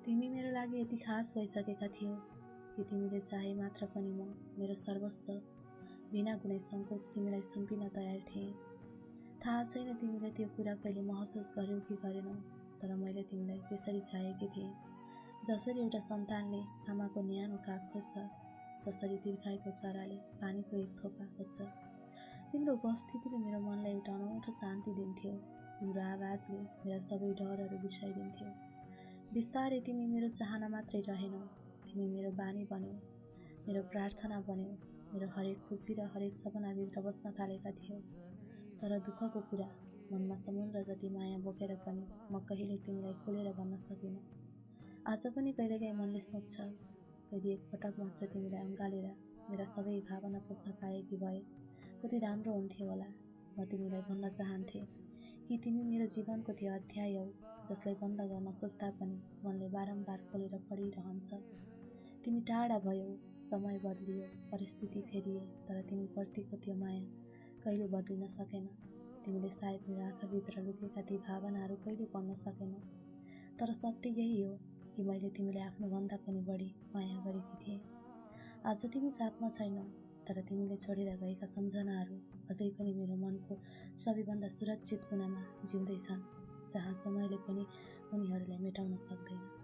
तिमी मेरो लागि यति खास भइसकेका थियौ कि तिमीले चाहे मात्र पनि म मेरो सर्वस्व बिना कुनै सङ्कोच तिमीलाई सुम्पिन तयार थिएँ। थाहा छैन तिमीले त्यो कुरा कहिले महसुस गर्यौ कि गरेनौ, तर मैले तिमीलाई त्यसरी चाहेकी थिएँ जसरी एउटा सन्तानले आमाको न्यानो काख खोज्छ, जसरी तिर्खाएको चराले पानीको एक थोपा खोज्छ। तिम्रो उपस्थितिले मेरो मनलाई एउटा अनौठो शान्ति दिन्थ्यो। तिम्रो आवाजले मेरा सबै डरहरू बिर्साइदिन्थ्यो। बिस्तारै तिमी मेरो चाहना मात्रै रहेनौ, तिमी मेरो बानी बन्यौ, मेरो प्रार्थना बन्यौ, मेरो हरेक खुसी र हरेक सपनाभित्र बस्न थालेका थियौ। तर दुःखको कुरा, मनमा समुद्र जति माया बोकेर पनि म कहिले तिमीलाई खोलेर भन्न सकिनँ। आज पनि कहिलेकाहीँ मनले सोच्छ, यदि एकपटक मात्र तिमीलाई अँगालेर मेरा सबै भावना पोख्न पाएकी भए कति राम्रो हुन्थ्यो होला। म तिमीलाई भन्न चाहन्थेँ कि तिमी मेरो जीवनको त्यो अध्याय हौ जसलाई बन्द गर्न खोज्दा पनि मनले बारम्बार खोलेर पढिरहन्छ। तिमी टाढा भयौ, समय बदलियो, परिस्थिति फेरिए, तर तिमी प्रतिको त्यो माया कहिले बदलिन सकेन। तिमीले सायद मेरो आँखाभित्र लुकेका ती भावनाहरू कहिले पढ्न सकेन, तर सत्य यही हो कि मैले तिमीले आफ्नो भन्दा पनि बढी माया गरेकी थिएँ। आज तिमी साथमा छैनौ, तर तिमीले छोडेर गएका सम्झनाहरू अझै पनि मेरो मनको सबैभन्दा सुरक्षित कुनामा जिउँदैछन्, जहाँ समयले पनि उनीहरूलाई मेटाउन सक्दैन।